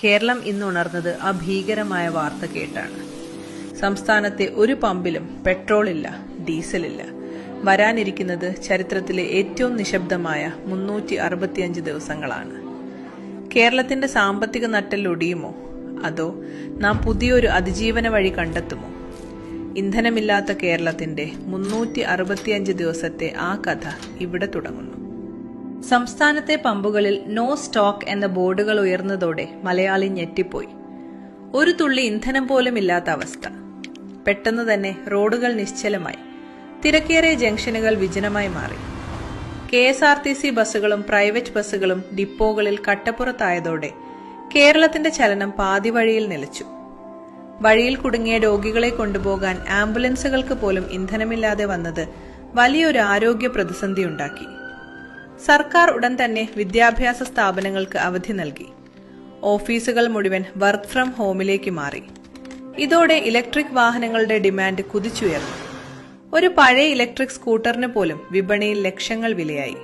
കേരളം ഇന്നുണർന്നത് ആ ഭീകരമായ വാർത്ത കേട്ടാണ്. സംസ്ഥാനത്തെ ഒരു പമ്പിലും പെട്രോളില്ല, ഡീസലില്ല. വരാനിരിക്കുന്നത് ചരിത്രത്തിലെ ഏറ്റവും നിശബ്ദമായ 365 ദിവസങ്ങളാണ്. കേരളത്തിന്റെ സാമ്പത്തിക നട്ടെല്ലൊടിയുമോ, അതോ നാം പുതിയൊരു അതിജീവന വഴി കണ്ടെത്തുമോ? ഇന്ധനമില്ലാത്ത കേരളത്തിന്റെ 365 ദിവസത്തെ ആ കഥ ഇവിടെ തുടങ്ങുന്നു. സംസ്ഥാനത്തെ പമ്പുകളിൽ നോ സ്റ്റോക്ക് എന്ന ബോർഡുകൾ ഉയർന്നതോടെ മലയാളി ഞെട്ടിപ്പോയി. ഒരു തുള്ളി ഇന്ധനം പോലും ഇല്ലാത്ത അവസ്ഥ. പെട്ടെന്ന് തന്നെ റോഡുകൾ നിശ്ചലമായി. തിരക്കേറിയ ജംഗ്ഷനുകൾ വിജനമായി മാറി. KSRTC ബസ്സുകളും പ്രൈവറ്റ് ബസ്സുകളും ഡിപ്പോകളിൽ കട്ടപ്പുറത്തായതോടെ കേരളത്തിന്റെ ചലനം പാതി വഴിയിൽ നിലച്ചു. വഴിയിൽ കുടുങ്ങിയ രോഗികളെ കൊണ്ടുപോകാൻ ആംബുലൻസുകൾക്ക് പോലും ഇന്ധനമില്ലാതെ വന്നത് വലിയൊരു ആരോഗ്യ പ്രതിസന്ധിയുണ്ടാക്കി. സർക്കാർ ഉടൻ തന്നെ വിദ്യാഭ്യാസ സ്ഥാപനങ്ങൾക്ക് അവധി നൽകി. ഓഫീസുകൾ മുഴുവൻ വർക്ക് ഫ്രം ഹോമിലേക്ക് മാറി. ഇതോടെ ഇലക്ട്രിക് വാഹനങ്ങളുടെ ഡിമാൻഡ് കുതിച്ചുയർന്നു. ഒരു പഴയ ഇലക്ട്രിക് സ്കൂട്ടറിന് പോലും വിപണിയിൽ ലക്ഷങ്ങൾ വിലയായി.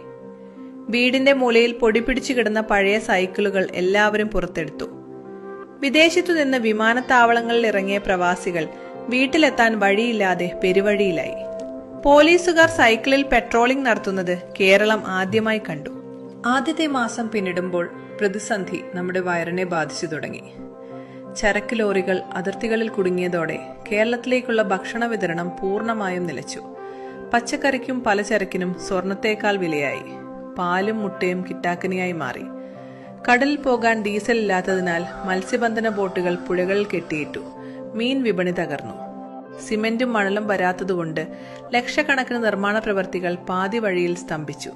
വീടിന്റെ മൂലയിൽ പൊടിപിടിച്ചു കിടന്ന പഴയ സൈക്കിളുകൾ എല്ലാവരും പുറത്തെടുത്തു. വിദേശത്തു നിന്ന് വിമാനത്താവളങ്ങളിൽ ഇറങ്ങിയ പ്രവാസികൾ വീട്ടിലെത്താൻ വഴിയില്ലാതെ പെരുവഴിയിലായി. പോലീസുകാർ സൈക്കിളിൽ പെട്രോളിംഗ് നടത്തുന്നത് കേരളം ആദ്യമായി കണ്ടു. ആദ്യത്തെ മാസം പിന്നിടുമ്പോൾ പ്രതിസന്ധി നമ്മുടെ വയറിനെ ബാധിച്ചു തുടങ്ങി. ചരക്ക് ലോറികൾ അതിർത്തികളിൽ കുടുങ്ങിയതോടെ കേരളത്തിലേക്കുള്ള ഭക്ഷണ വിതരണം പൂർണ്ണമായും നിലച്ചു. പച്ചക്കറിക്കും പലചരക്കിനും സ്വർണത്തേക്കാൾ വിലയായി. പാലും മുട്ടയും കിട്ടാക്കനിയായി മാറി. കടലിൽ പോകാൻ ഡീസൽ ഇല്ലാത്തതിനാൽ മത്സ്യബന്ധന ബോട്ടുകൾ പുഴകളിൽ കെട്ടിയിട്ടു. മീൻ വിപണി തകർന്നു. സിമന്റും മണലും വരാത്തതുകൊണ്ട് ലക്ഷക്കണക്കിന് നിർമ്മാണ പ്രവർത്തികൾ പാതി വഴിയിൽ സ്തംഭിച്ചു.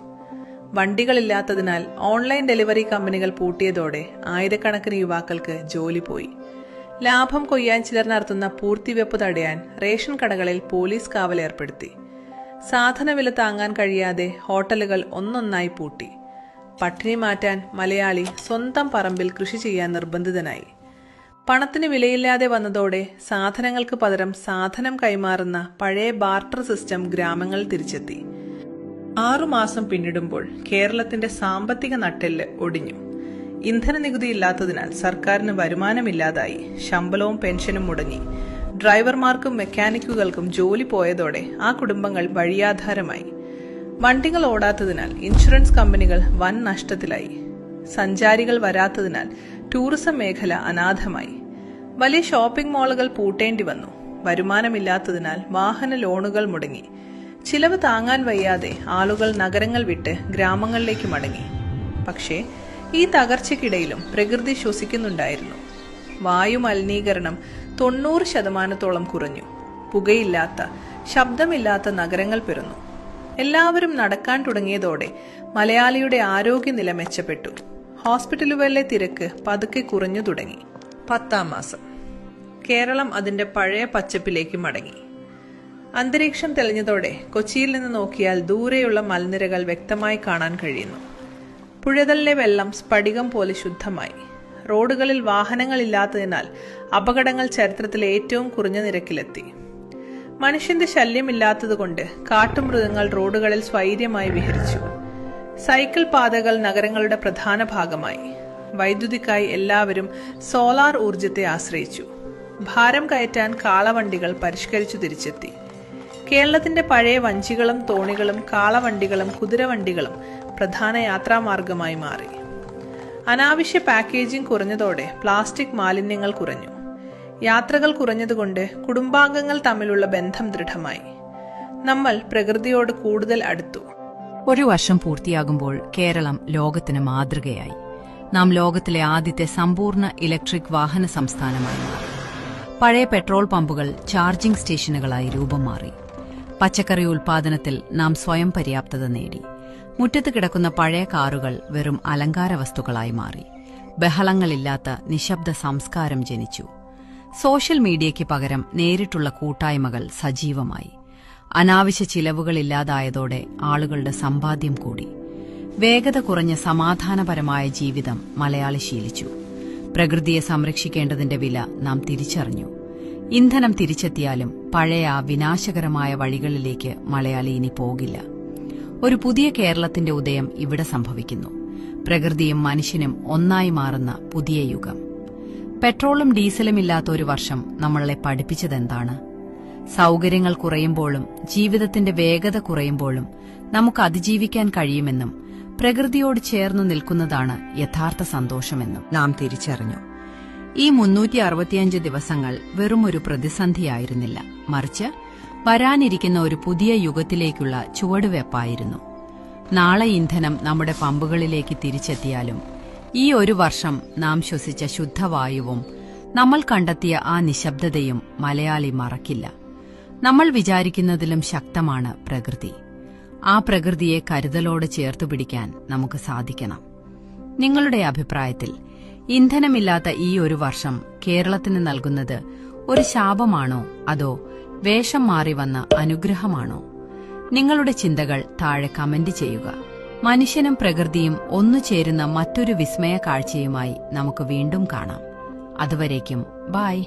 വണ്ടികളില്ലാത്തതിനാൽ ഓൺലൈൻ ഡെലിവറി കമ്പനികൾ പൂട്ടിയതോടെ ആയിരക്കണക്കിന് യുവാക്കൾക്ക് ജോലി പോയി. ലാഭം കൊയ്യാൻ ചിലർ നടത്തുന്ന പൂർത്തിവെപ്പ് തടയാൻ റേഷൻ കടകളിൽ പോലീസ് കാവലേർപ്പെടുത്തി. സാധനവില താങ്ങാൻ കഴിയാതെ ഹോട്ടലുകൾ ഒന്നൊന്നായി പൂട്ടി. പട്ടിണി മാറ്റാൻ മലയാളി സ്വന്തം പറമ്പിൽ കൃഷി ചെയ്യാൻ നിർബന്ധിതനായി. പണത്തിന് വിലയില്ലാതെ വന്നതോടെ സാധനങ്ങൾക്ക് പകരം സാധനം കൈമാറുന്ന പഴയ ബാർട്ടർ സിസ്റ്റം ഗ്രാമങ്ങളിൽ തിരിച്ചെത്തി. 6 മാസം പിന്നിടുമ്പോൾ കേരളത്തിന്റെ സാമ്പത്തിക നട്ടെല്ല് ഒടിഞ്ഞു. ഇന്ധന നികുതി ഇല്ലാത്തതിനാൽ സർക്കാരിന് വരുമാനമില്ലാതായി. ശമ്പളവും പെൻഷനും മുടങ്ങി. ഡ്രൈവർമാർക്കും മെക്കാനിക്കുകൾക്കും ജോലി പോയതോടെ ആ കുടുംബങ്ങൾ വഴിയാധാരമായി. വണ്ടികൾ ഓടാത്തതിനാൽ ഇൻഷുറൻസ് കമ്പനികൾ വൻ നഷ്ടത്തിലായി. സഞ്ചാരികൾ വരാത്തതിനാൽ ടൂറിസം മേഖല അനാഥമായി. വലിയ ഷോപ്പിംഗ് മാളുകൾ പൂട്ടേണ്ടി വന്നു. വരുമാനമില്ലാത്തതിനാൽ വാഹന ലോണുകൾ മുടങ്ങി. ചിലവ് താങ്ങാൻ വയ്യാതെ ആളുകൾ നഗരങ്ങൾ വിട്ട് ഗ്രാമങ്ങളിലേക്ക് മടങ്ങി. പക്ഷേ ഈ തകർച്ചയ്ക്കിടയിലും പ്രകൃതി ശ്വസിക്കുന്നുണ്ടായിരുന്നു. വായു മലിനീകരണം 90% കുറഞ്ഞു. പുകയില്ലാത്ത, ശബ്ദമില്ലാത്ത നഗരങ്ങൾ പിറന്നു. എല്ലാവരും നടക്കാൻ തുടങ്ങിയതോടെ മലയാളിയുടെ ആരോഗ്യനില മെച്ചപ്പെട്ടു. ഹോസ്പിറ്റലുകളിലെ തിരക്ക് പതുക്കെ കുറഞ്ഞു തുടങ്ങി. 10ാം മാസം കേരളം അതിന്റെ പഴയ പച്ചപ്പിലേക്ക് മടങ്ങി. അന്തരീക്ഷം തെളിഞ്ഞതോടെ കൊച്ചിയിൽ നിന്ന് നോക്കിയാൽ ദൂരെയുള്ള മലനിരകൾ വ്യക്തമായി കാണാൻ കഴിയുന്നു. പുഴകളിലെ വെള്ളം സ്ഫടികം പോലെ ശുദ്ധമായി. റോഡുകളിൽ വാഹനങ്ങളില്ലാത്തതിനാൽ അപകടങ്ങൾ ചരിത്രത്തിലെ ഏറ്റവും കുറഞ്ഞ നിരക്കിലെത്തി. മനുഷ്യന്റെ ശല്യമില്ലാത്തതുകൊണ്ട് കാട്ടുമൃഗങ്ങൾ റോഡുകളിൽ സ്വൈര്യമായി വിഹരിച്ചു. സൈക്കിൾ പാതകൾ നഗരങ്ങളുടെ പ്രധാന ഭാഗമായി. വൈദ്യുതിക്കായി എല്ലാവരും സോളാർ ഊർജത്തെ ആശ്രയിച്ചു. ഭാരം കയറ്റാൻ കാളവണ്ടികൾ പരിഷ്കരിച്ചു തിരിച്ചെത്തി. കേരളത്തിന്റെ പഴയ വഞ്ചികളും തോണികളും കാളവണ്ടികളും കുതിരവണ്ടികളും പ്രധാന യാത്രാമാർഗമായി മാറി. അനാവശ്യ പാക്കേജിംഗ് കുറഞ്ഞതോടെ പ്ലാസ്റ്റിക് മാലിന്യങ്ങൾ കുറഞ്ഞു. യാത്രകൾ കുറഞ്ഞതുകൊണ്ട് കുടുംബാംഗങ്ങൾ തമ്മിലുള്ള ബന്ധം ദൃഢമായി. നമ്മൾ പ്രകൃതിയോട് കൂടുതൽ അടുത്തു. ഒരു വർഷം പൂർത്തിയാകുമ്പോൾ കേരളം ലോകത്തിന് മാതൃകയായി. നാം ലോകത്തിലെ ആദ്യത്തെ സമ്പൂർണ്ണ ഇലക്ട്രിക് വാഹന സംസ്ഥാനമായി മാറി. പഴയ പെട്രോൾ പമ്പുകൾ ചാർജിംഗ് സ്റ്റേഷനുകളായി രൂപം മാറി. പച്ചക്കറി ഉൽപാദനത്തിൽ നാം സ്വയം പര്യാപ്തത നേടി. മുറ്റത്ത് കിടക്കുന്ന പഴയ കാറുകൾ വെറും അലങ്കാര വസ്തുക്കളായി മാറി. ബഹളങ്ങളില്ലാത്ത നിശബ്ദ സംസ്കാരം ജനിച്ചു. സോഷ്യൽ മീഡിയയ്ക്ക് പകരം നേരിട്ടുള്ള കൂട്ടായ്മകൾ സജീവമായി. അനാവശ്യ ചിലവുകളില്ലാതായതോടെ ആളുകളുടെ സമ്പാദ്യം കൂടി. വേഗത കുറഞ്ഞ സമാധാനപരമായ ജീവിതം മലയാളി ശീലിച്ചു. പ്രകൃതിയെ സംരക്ഷിക്കേണ്ടതിന്റെ വില നാം തിരിച്ചറിഞ്ഞു. ഇന്ധനം തിരിച്ചെത്തിയാലും പഴയ വിനാശകരമായ വഴികളിലേക്ക് മലയാളി ഇനി പോകില്ല. ഒരു പുതിയ കേരളത്തിന്റെ ഉദയം ഇവിടെ സംഭവിക്കുന്നു. പ്രകൃതിയും മനുഷ്യനും ഒന്നായി മാറുന്ന പുതിയ യുഗം. പെട്രോളും ഡീസലും ഇല്ലാത്ത ഒരു വർഷം നമ്മളെ പഠിപ്പിച്ചതെന്താണ്? സൗകര്യങ്ങൾ കുറയുമ്പോഴും ജീവിതത്തിന്റെ വേഗത കുറയുമ്പോഴും നമുക്ക് അതിജീവിക്കാൻ കഴിയുമെന്നും പ്രകൃതിയോട് ചേർന്നു നിൽക്കുന്നതാണ് യഥാർത്ഥ സന്തോഷമെന്നും നാം തിരിച്ചറിഞ്ഞു. ഈ 365 ദിവസങ്ങൾ വെറുമൊരു പ്രതിസന്ധിയായിരുന്നില്ല, മറിച്ച് വരാനിരിക്കുന്ന ഒരു പുതിയ യുഗത്തിലേക്കുള്ള ചുവടുവെപ്പായിരുന്നു. നാളെ ഇന്ധനം നമ്മുടെ പമ്പുകളിലേക്ക് തിരിച്ചെത്തിയാലും ഈ ഒരു വർഷം നാം ശ്വസിച്ച ശുദ്ധവായുവും നമ്മൾ കണ്ടെത്തിയ ആ നിശബ്ദതയും മലയാളി മറക്കില്ല. നമ്മൾ വിചാരിക്കുന്നതിലും ശക്തമാണ് പ്രകൃതി. ആ പ്രകൃതിയെ കരുതലോടെ ചേർത്തുപിടിക്കാൻ നമുക്ക് സാധിക്കണം. നിങ്ങളുടെ അഭിപ്രായത്തിൽ ഇന്ധനമില്ലാത്ത ഈ ഒരു വർഷം കേരളത്തിന് നൽകുന്നത് ഒരു ശാപമാണോ അതോ വേഷം മാറി വന്ന അനുഗ്രഹമാണോ? നിങ്ങളുടെ ചിന്തകൾ താഴെ കമന്റ് ചെയ്യുക. മനുഷ്യനും പ്രകൃതിയും ഒന്നുചേരുന്ന മറ്റൊരു വിസ്മയ കാഴ്ചയുമായി നമുക്ക് വീണ്ടും കാണാം. അതുവരേക്കും ബൈ.